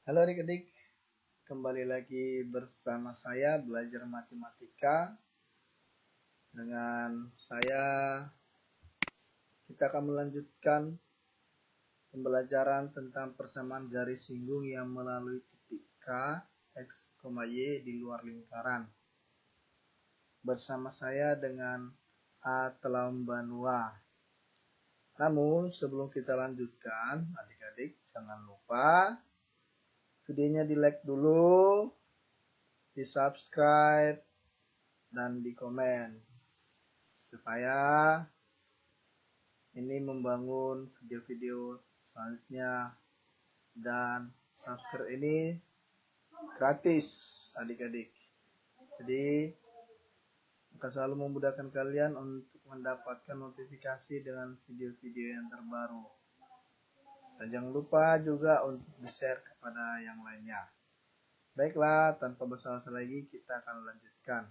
Halo adik-adik, kembali lagi bersama saya belajar matematika. Dengan saya, kita akan melanjutkan pembelajaran tentang persamaan garis singgung yang melalui titik K, X, Y di luar lingkaran. Bersama saya dengan A. Telambanua. Namun sebelum kita lanjutkan, adik-adik jangan lupa videonya di like dulu, di subscribe, dan di komen supaya ini membangun video-video selanjutnya. Dan subscribe ini gratis adik-adik, jadi akan selalu memudahkan kalian untuk mendapatkan notifikasi dengan video-video yang terbaru. Dan jangan lupa juga untuk di-share kepada yang lainnya. Baiklah, tanpa basa-basi lagi kita akan lanjutkan.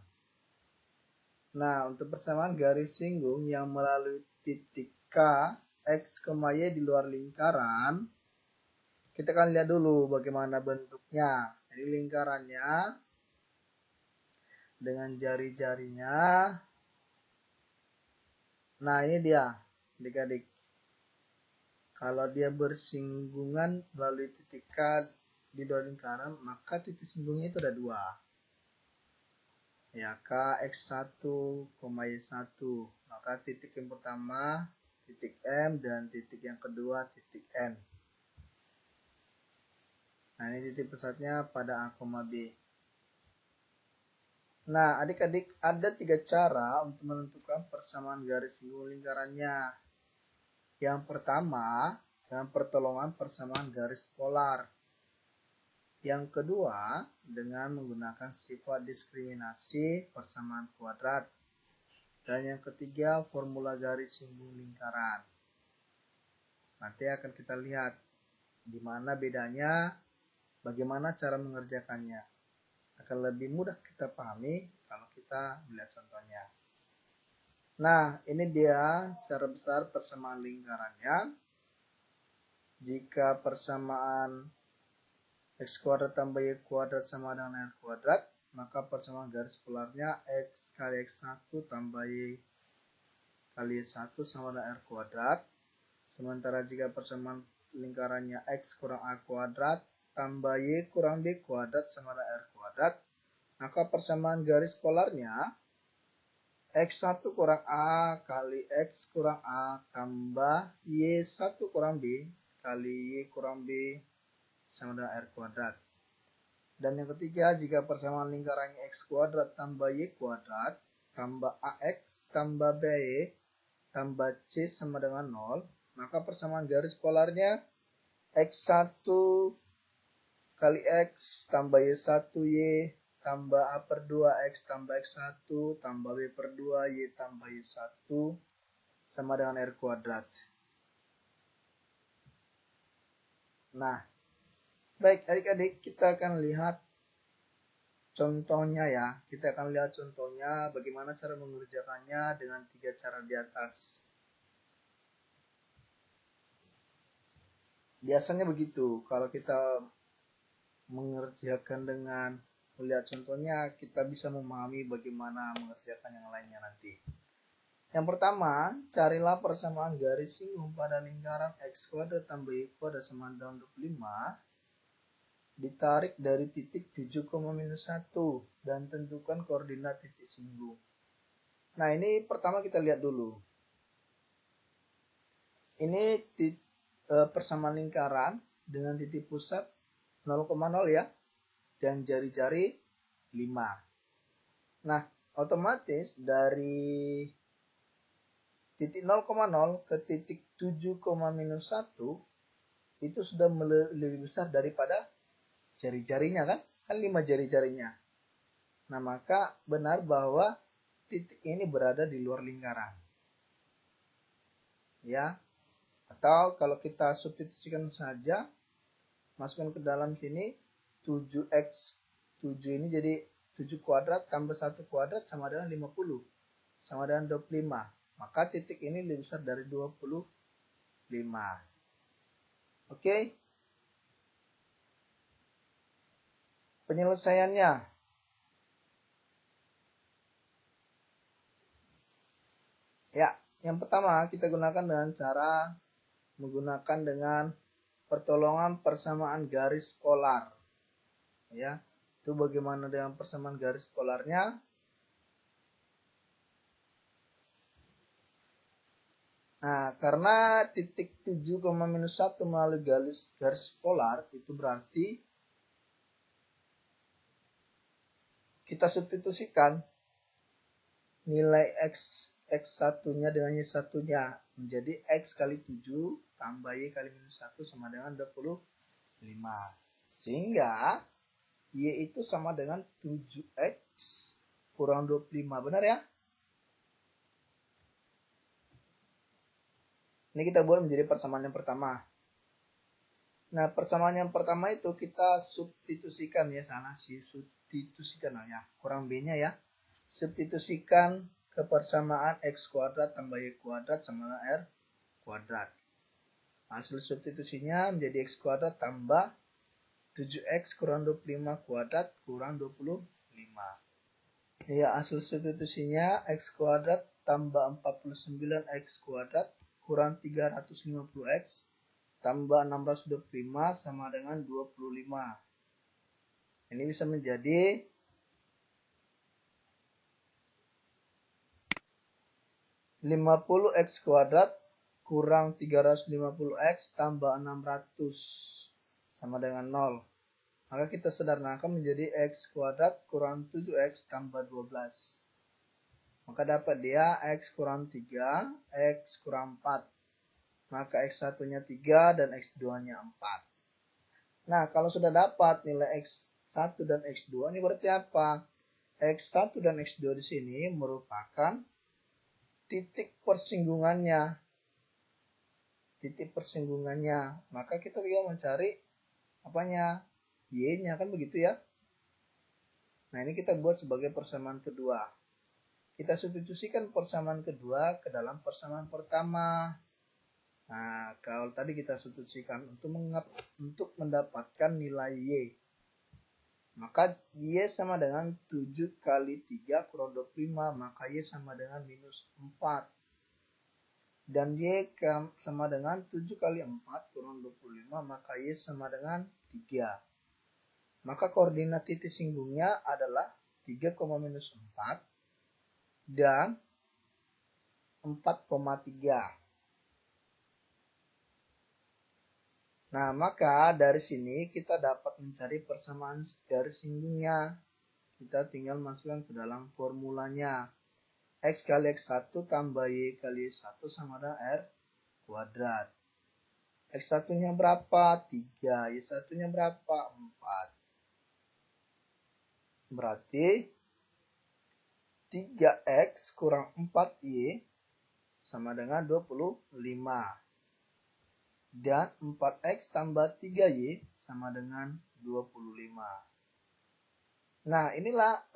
Nah, untuk persamaan garis singgung yang melalui titik K, X, Y di luar lingkaran, kita akan lihat dulu bagaimana bentuknya. Jadi lingkarannya dengan jari-jarinya. Nah, ini dia, adik-adik. Kalau dia bersinggungan melalui titik K di luar lingkaran, maka titik singgungnya itu ada dua. Ya, K, X1, Y1. Maka titik yang pertama titik M dan titik yang kedua titik N. Nah, ini titik pusatnya pada A, B. Nah, adik-adik, ada tiga cara untuk menentukan persamaan garis singgung lingkarannya. Yang pertama, dengan pertolongan persamaan garis polar. Yang kedua, dengan menggunakan sifat diskriminasi persamaan kuadrat. Dan yang ketiga, formula garis singgung lingkaran. Nanti akan kita lihat di mana bedanya, bagaimana cara mengerjakannya. Akan lebih mudah kita pahami kalau kita melihat contohnya. Nah, ini dia secara besar persamaan lingkarannya. Jika persamaan X kuadrat tambah Y kuadrat sama dengan R kuadrat, maka persamaan garis polarnya X kali X1 tambah Y kali Y1 sama dengan R kuadrat. Sementara jika persamaan lingkarannya X kurang A kuadrat tambah Y kurang B kuadrat sama dengan R kuadrat, maka persamaan garis polarnya X1 kurang A kali X kurang A tambah Y1 kurang B kali Y kurang B sama dengan R kuadrat. Dan yang ketiga, jika persamaan lingkarannya X kuadrat tambah Y kuadrat tambah AX tambah BY tambah C sama dengan 0, maka persamaan garis polarnya X1 kali X tambah Y1Y tambah A per 2X tambah X1 tambah B per 2 Y tambah Y1 sama dengan R kuadrat. Nah, baik adik-adik, kita akan lihat contohnya ya. Kita akan lihat contohnya bagaimana cara mengerjakannya dengan tiga cara di atas. Biasanya begitu, kalau kita mengerjakan dengan melihat contohnya, kita bisa memahami bagaimana mengerjakan yang lainnya nanti. Yang pertama, carilah persamaan garis singgung pada lingkaran X kuadrat tambah Y kuadrat sama dengan 25 ditarik dari titik 7, -1 dan tentukan koordinat titik singgung. Nah, ini pertama kita lihat dulu. Ini persamaan lingkaran dengan titik pusat 0,0 ya, dan jari-jari 5. Nah, otomatis dari titik 0,0 ke titik 7, -1 itu sudah lebih besar daripada jari-jarinya kan? Kan 5 jari-jarinya. Nah, maka benar bahwa titik ini berada di luar lingkaran. Ya. Atau kalau kita substitusikan saja, masukkan ke dalam sini 7x 7 ini jadi 7 kuadrat tambah 1 kuadrat sama dengan 50 sama dengan 25. Maka titik ini lebih besar dari 25. Oke. Penyelesaiannya. Ya, yang pertama kita gunakan dengan cara menggunakan dengan pertolongan persamaan garis polar. Ya, itu bagaimana dengan persamaan garis polarnya? Nah, karena titik 7,-1 melalui garis polar, itu berarti kita substitusikan nilai X1-nya dengan Y1-nya menjadi X kali 7 tambah Y kali -1 sama dengan 25. Sehingga Y itu sama dengan 7X kurang 25. Benar ya? Ini kita buat menjadi persamaan yang pertama. Nah, persamaan yang pertama itu kita substitusikan ya, sana sih substitusikan ya, kurang B-nya ya. Substitusikan ke persamaan X kuadrat tambah Y kuadrat sama dengan R kuadrat. Hasil substitusinya menjadi X kuadrat tambah 7X kurang 25 kuadrat kurang 25. Ya, hasil substitusinya X kuadrat tambah 49X kuadrat kurang 350X tambah 625 sama dengan 25. Ini bisa menjadi 50X kuadrat kurang 350X tambah 600 sama dengan 0. Maka kita sederhanakan menjadi X kuadrat kurang 7X tambah 12. Maka dapat dia X kurang 3, X kurang 4. Maka X1-nya 3 dan X2-nya 4. Nah, kalau sudah dapat nilai X1 dan X2, ini berarti apa? X1 dan X2 di sini merupakan titik persinggungannya. Titik persinggungannya. Maka kita tinggal mencari apanya? Y-nya, kan begitu ya. Nah, ini kita buat sebagai persamaan kedua. Kita substitusikan persamaan kedua ke dalam persamaan pertama. Nah, kalau tadi kita substitusikan untuk mendapatkan nilai Y. Maka Y sama dengan 7 kali 3 kurang 25. Maka Y sama dengan -4. Dan Y sama dengan 7 kali 4 kurang 25. Maka Y sama dengan 3. Maka koordinat titik singgungnya adalah 3,-4 dan 4,3. Nah, maka dari sini kita dapat mencari persamaan garis singgungnya. Kita tinggal masukkan ke dalam formulanya. X kali X1 tambah Y kali 1 sama dengan R kuadrat. X1-nya berapa? 3. Y1-nya berapa? 4. Berarti 3X kurang 4Y sama dengan 25. Dan 4X tambah 3Y sama dengan 25. Nah, inilah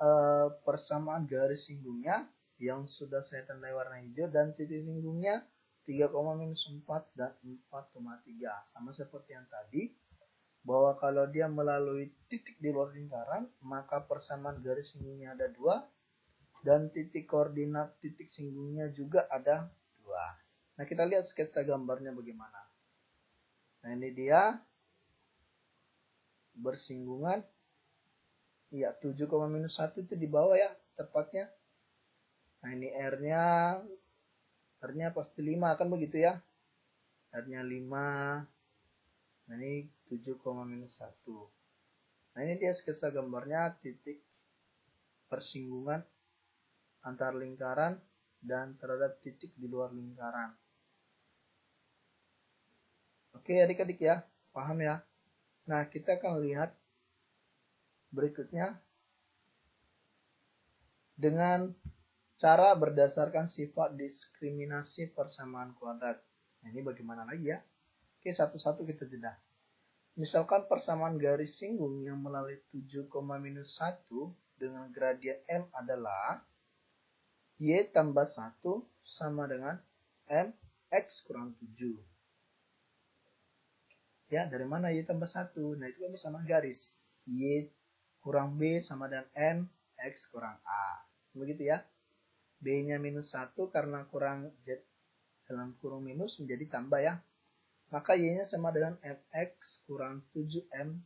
persamaan garis singgungnya yang sudah saya tandai warna hijau, dan titik singgungnya 3,-4 dan 4,3. Sama seperti yang tadi, bahwa kalau dia melalui titik di luar lingkaran, maka persamaan garis singgungnya ada 2, dan titik koordinat titik singgungnya juga ada 2. Nah, kita lihat sketsa gambarnya bagaimana. Nah, ini dia bersinggungan. Ya, 7,-1 itu di bawah ya tepatnya. Nah, ini R-nya pasti 5, kan begitu ya. R-nya 5. Nah, ini 7,-1. Nah, ini dia sketsa gambarnya titik persinggungan antar lingkaran dan terhadap titik di luar lingkaran. Oke adik-adik ya, paham ya? Nah, kita akan lihat berikutnya dengan cara berdasarkan sifat diskriminasi persamaan kuadrat. Nah, ini bagaimana lagi ya? Oke, satu-satu kita jeda. Misalkan persamaan garis singgung yang melalui 7,-1 dengan gradien M adalah Y tambah 1 sama dengan M X kurang 7. Ya, dari mana Y tambah 1? Nah, itu kan persamaan garis. Y kurang B sama dengan N, X kurang A. Begitu ya. B-nya minus 1 karena kurang Z dalam kurung minus menjadi tambah ya. Maka Y-nya sama dengan MX kurang 7M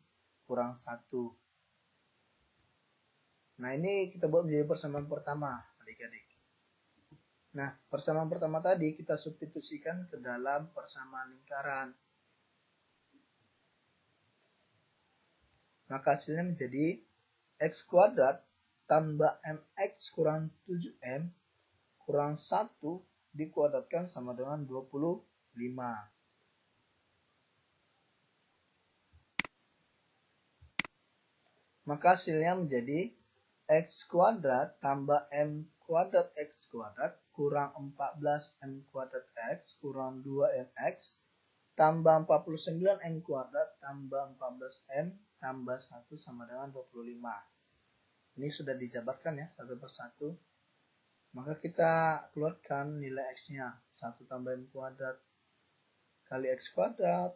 kurang 1. Nah, ini kita buat menjadi persamaan pertama, adik-adik. Nah, persamaan pertama tadi kita substitusikan ke dalam persamaan lingkaran. Maka hasilnya menjadi X kuadrat tambah MX kurang 7M kurang 1 dikuadratkan sama dengan 25. Maka hasilnya menjadi X kuadrat tambah M kuadrat X kuadrat kurang 14M kuadrat X kurang 2MX tambah 49M kuadrat tambah 14M tambah 1 sama dengan 25. Ini sudah dijabarkan ya satu persatu. Maka kita keluarkan nilai X-nya. 1 tambah M kuadrat kali X kuadrat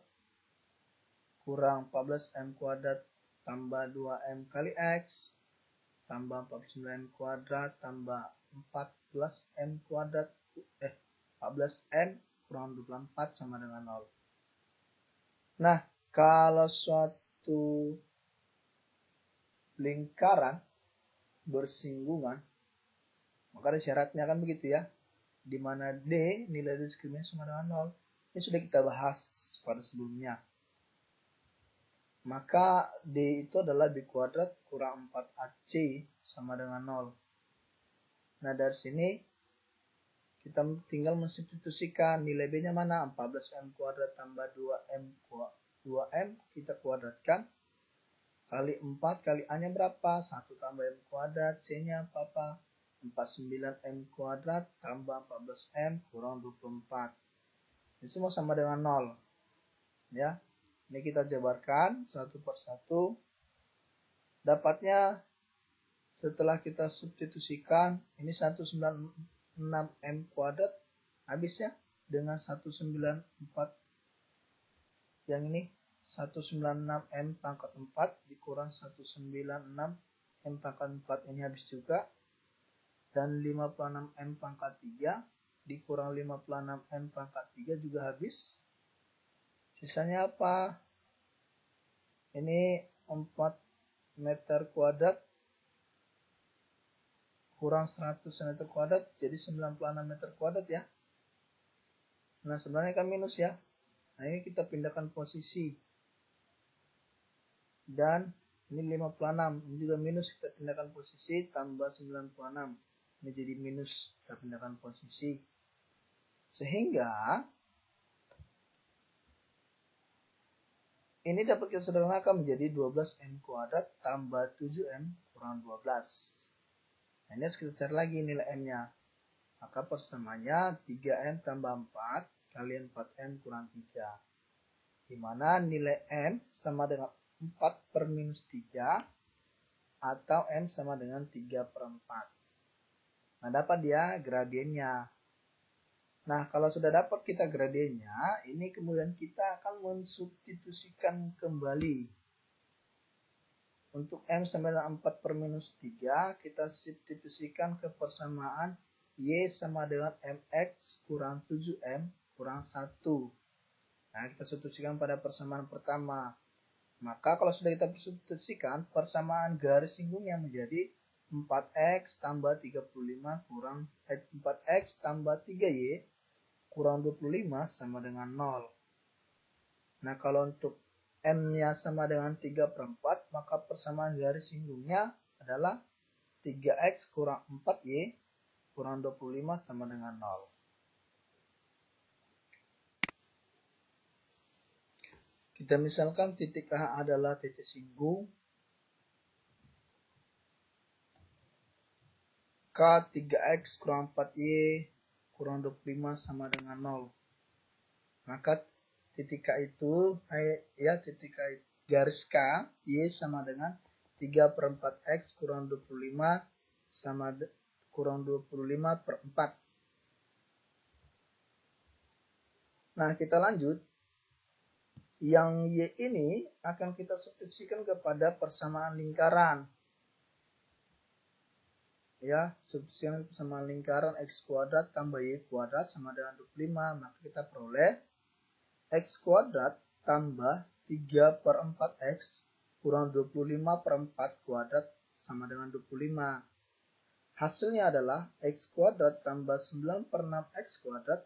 kurang 14M kuadrat tambah 2M kali X tambah 49M kuadrat tambah 14M kuadrat 14M kurang 24 sama dengan 0. Nah, kalau suatu lingkaran bersinggungan, maka ada syaratnya kan begitu ya, di mana D nilai diskriminasi sama dengan 0. Ini sudah kita bahas pada sebelumnya. Maka D itu adalah B kuadrat kurang 4AC sama dengan 0. Nah, dari sini kita tinggal mensubstitusikan nilai B-nya mana? 14M kuadrat tambah 2M kita kuadratkan kali 4 kali A-nya berapa? 1 tambah M kuadrat, C-nya apa? 49M kuadrat tambah 14M kurang 24. Ini semua sama dengan 0. Ya. Ini kita jabarkan satu persatu. Dapatnya setelah kita substitusikan, ini 196M kuadrat habis ya dengan 194 yang ini 196M pangkat 4 dikurang 196M pangkat 4 ini habis juga, dan 56M pangkat 3 dikurang 56M pangkat 3 juga habis. Sisanya apa? Ini 4 meter kuadrat kurang 100 meter kuadrat jadi 96 meter kuadrat ya. Nah, sebenarnya kan minus ya. Nah, ini kita pindahkan posisi. Dan ini 56, ini juga minus, kita pindahkan posisi tambah 96. Ini jadi minus, kita pindahkan posisi. Sehingga ini dapat kita sederhanakan menjadi 12M kuadrat tambah 7M kurang 12. Nah, ini harus kita cari lagi nilai M-nya. Maka persamaannya 3M tambah 4 kali 4M kurang 3. Dimana nilai M sama dengan 4 per minus 3 atau M sama dengan 3 per 4. Nah, dapat dia gradiennya. Nah, kalau sudah dapat kita gradiennya, ini kemudian kita akan mensubstitusikan kembali. Untuk M sama dengan 4 per minus 3, kita substitusikan ke persamaan Y sama dengan MX kurang 7M kurang 1. Nah, kita substitusikan pada persamaan pertama. Maka kalau sudah kita substitusikan, persamaan garis singgungnya menjadi 4X tambah 35 kurang 4X tambah 3Y kurang 25 sama dengan 0. Nah, kalau untuk M-nya sama dengan 3 per 4, maka persamaan garis singgungnya adalah 3X kurang 4Y kurang 25 sama dengan 0. Kita misalkan titik A adalah titik singgung K 3X kurang 4Y kurang 25 sama dengan 0. Maka titik K itu, titik K garis K, Y sama dengan 3 per 4X kurang 25 sama kurang 25 per 4. Nah, kita lanjut. Yang Y ini akan kita substitusikan kepada persamaan lingkaran. Ya, substitusikan persamaan lingkaran X kuadrat tambah Y kuadrat sama dengan 25. Maka kita peroleh X kuadrat tambah 3 per 4X kurang 25 per 4 kuadrat sama dengan 25. Hasilnya adalah X kuadrat tambah 9 per 6X kuadrat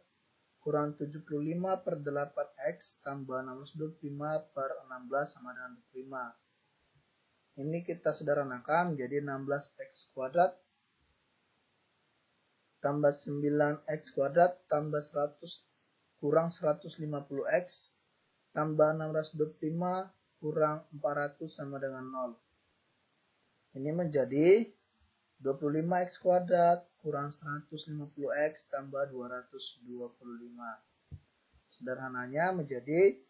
kurang 75 per 8X tambah 625 per 16 sama dengan 25. Ini kita sederhanakan menjadi 16X kuadrat tambah 9X kuadrat tambah 100 kurang 150X tambah 625 kurang 400 sama dengan 0. Ini menjadi 25X kuadrat kurang 150X tambah 225. Sederhananya menjadi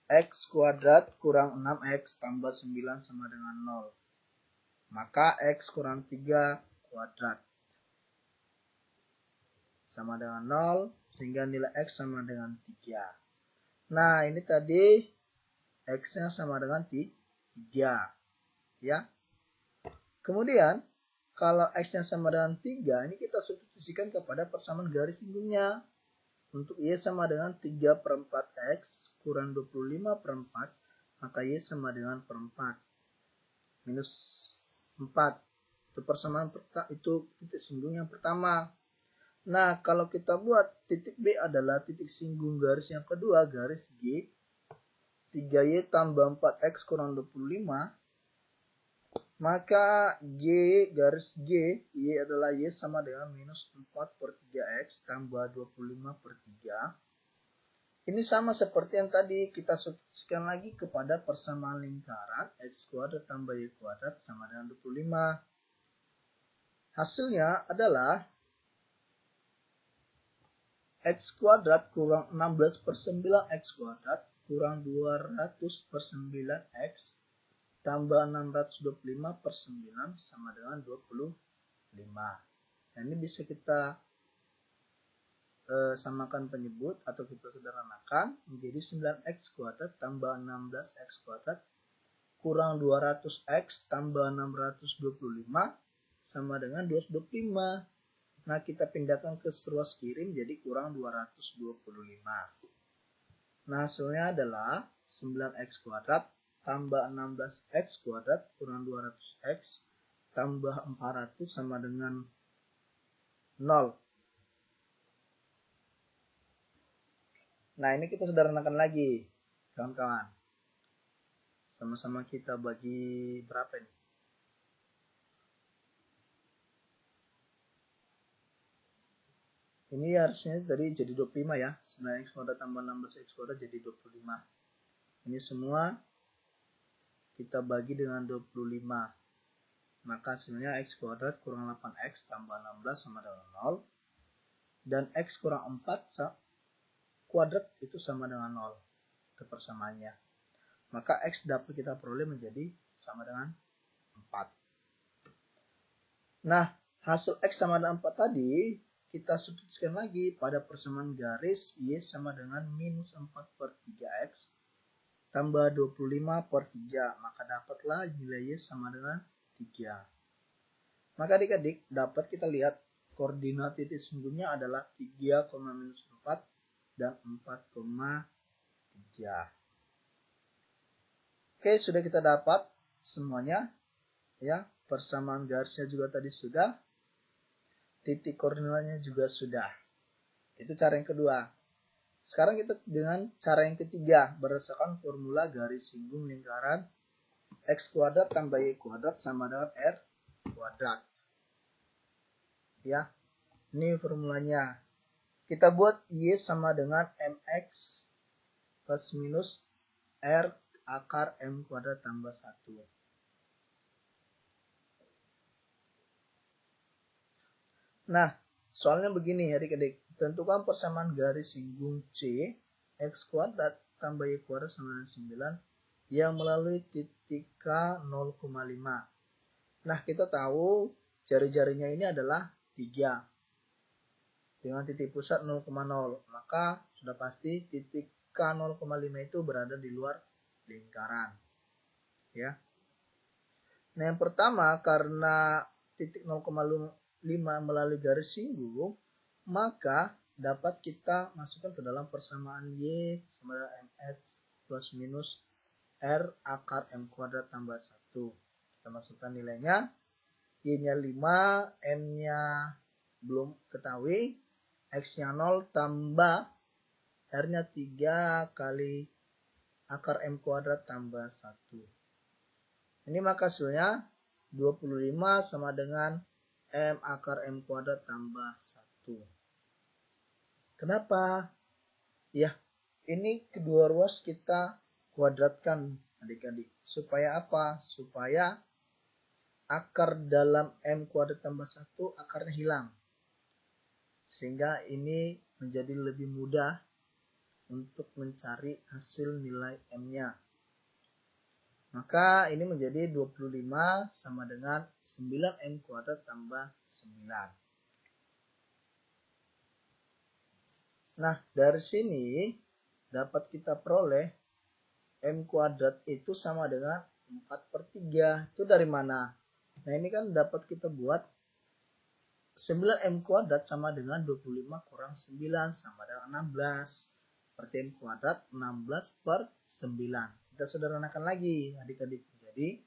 X kuadrat kurang 6X tambah 9 sama dengan 0. Maka X kurang 3 kuadrat sama dengan 0, sehingga nilai X sama dengan 3. Nah, ini tadi X-nya sama dengan 3. Ya. Kemudian, kalau X-nya sama dengan 3, ini kita substitusikan kepada persamaan garis singgungnya. Untuk Y sama dengan 3 per 4X kurang 25 per 4, maka Y sama dengan per 4. Minus 4. Itu persamaan itu titik singgung yang pertama. Nah, kalau kita buat titik B adalah titik singgung garis yang kedua, garis G. 3Y tambah 4X kurang 25. Maka G garis G, Y adalah Y sama dengan minus 4 per 3X tambah 25 per 3. Ini sama seperti yang tadi, kita substitusikan lagi kepada persamaan lingkaran X kuadrat tambah Y kuadrat sama dengan 25. Hasilnya adalah X kuadrat kurang 16 per 9X kuadrat kurang 200 per 9X tambah 625 per 9 sama dengan 25. Nah, ini bisa kita samakan penyebut atau kita sederhanakan menjadi 9X kuadrat tambah 16X kuadrat kurang 200X tambah 625 sama dengan 225. Nah, kita pindahkan ke ruas kiri menjadi kurang 225. Nah, hasilnya adalah 9X kuadrat tambah 16X kuadrat kurang 200X tambah 400 sama dengan 0. Nah, ini kita sederhanakan lagi, kawan-kawan. Sama-sama kita bagi berapa ini? Ini harusnya tadi jadi 25 ya. 9X kuadrat tambah 16X kuadrat jadi 25. Ini semua kita bagi dengan 25. Maka hasilnya X kuadrat kurang 8X tambah 16 sama dengan 0. Dan X kurang 4 kuadrat itu sama dengan 0. Itu persamaannya. Maka X dapat kita peroleh menjadi sama dengan 4. Nah, hasil X sama dengan 4 tadi kita substitusikan lagi pada persamaan garis Y sama dengan minus 4 per 3X tambah 25 per 3. Maka dapatlah nilai Y sama dengan 3. Maka adik-adik dapat kita lihat koordinat titik singgungnya adalah 3, minus 4 dan 4,3. Oke, sudah kita dapat semuanya. Ya, persamaan garisnya juga tadi sudah. Titik koordinatnya juga sudah. Itu cara yang kedua. Sekarang kita dengan cara yang ketiga berdasarkan formula garis singgung lingkaran X kuadrat tambah Y kuadrat sama dengan R kuadrat. Ya, ini formulanya. Kita buat Y sama dengan MX plus minus R akar M kuadrat tambah 1. Nah, soalnya begini adik-adik. Tentukan persamaan garis singgung C, X kuadrat tambah Y kuadrat sama dengan 9 yang melalui titik K 0,5. Nah, kita tahu jari-jarinya ini adalah 3. Dengan titik pusat 0,0. Maka sudah pasti titik K0,5 itu berada di luar lingkaran. Ya. Nah, yang pertama karena titik 0,5 melalui garis singgung, maka dapat kita masukkan ke dalam persamaan Y sama dengan MX plus minus R akar M kuadrat tambah 1. Kita masukkan nilainya. Y-nya 5, M-nya belum ketahui, X-nya 0 tambah R-nya 3 kali akar M kuadrat tambah 1. Ini maka hasilnya 25 sama dengan M akar M kuadrat tambah 1. Kenapa? Ya, ini kedua ruas kita kuadratkan adik-adik. Supaya apa? Supaya akar dalam M kuadrat tambah 1 akarnya hilang. Sehingga ini menjadi lebih mudah untuk mencari hasil nilai M-nya. Maka ini menjadi 25 sama dengan 9M kuadrat tambah 9. Nah, dari sini dapat kita peroleh M kuadrat itu sama dengan 4/3. Itu dari mana? Nah, ini kan dapat kita buat 9M kuadrat sama dengan 25 kurang 9 sama dengan 16. Berarti M kuadrat 16/9. Kita sederhanakan lagi adik-adik, jadi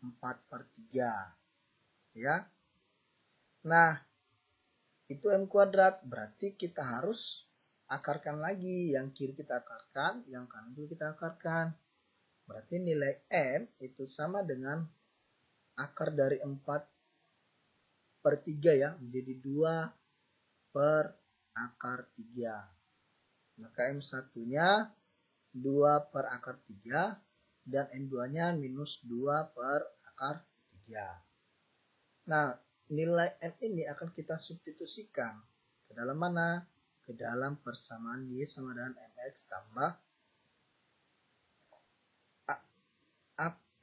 4/3 ya. Nah, itu M kuadrat, berarti kita harus akarkan lagi. Yang kiri kita akarkan, yang kanan juga kita akarkan. Berarti nilai M itu sama dengan akar dari 4/3 ya, menjadi 2/akar 3. Maka M1-nya 2/akar 3 dan M2-nya minus 2/akar 3. Nah, nilai M ini akan kita substitusikan ke dalam mana? Ke dalam persamaan Y sama dengan MX tambah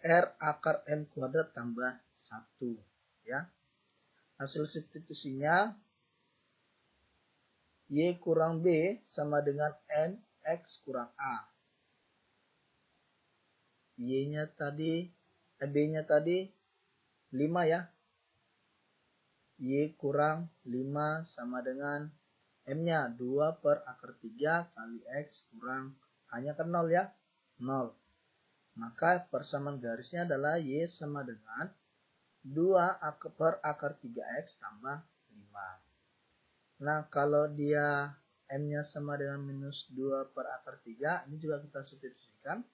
R akar M kuadrat tambah 1. Ya. Hasil substitusinya Y kurang B sama dengan MX kurang A. Y-nya tadi, B-nya tadi 5 ya. Y kurang 5 sama dengan M-nya 2/akar 3 kali X kurang A-nya kan 0 ya. 0. Maka persamaan garisnya adalah Y sama dengan 2/akar 3X tambah 5. Nah, kalau dia M-nya sama dengan minus 2/akar 3, ini juga kita substitusikan.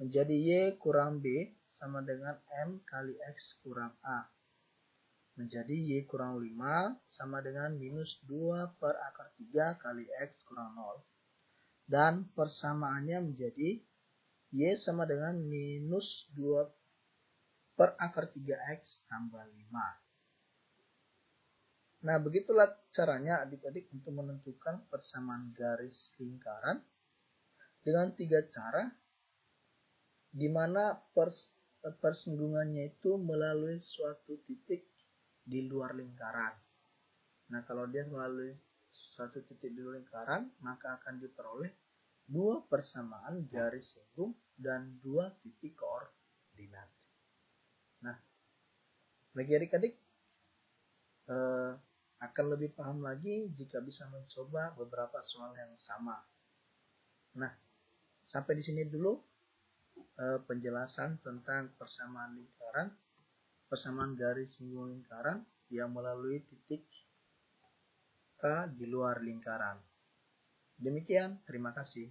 Menjadi Y kurang B sama dengan M kali X kurang A. Menjadi Y kurang 5 sama dengan minus 2/akar 3 kali X kurang 0. Dan persamaannya menjadi Y sama dengan minus 2/akar 3X tambah 5. Nah, begitulah caranya adik-adik untuk menentukan persamaan garis lingkaran dengan 3 cara, di mana persinggungannya itu melalui suatu titik di luar lingkaran. Nah, kalau dia melalui suatu titik di luar lingkaran, maka akan diperoleh 2 persamaan garis singgung dan 2 titik koordinat. Nah, bagi adik-adik akan lebih paham lagi jika bisa mencoba beberapa soal yang sama. Nah, sampai di sini dulu penjelasan tentang persamaan lingkaran, persamaan garis singgung lingkaran yang melalui titik K di luar lingkaran. Demikian, terima kasih.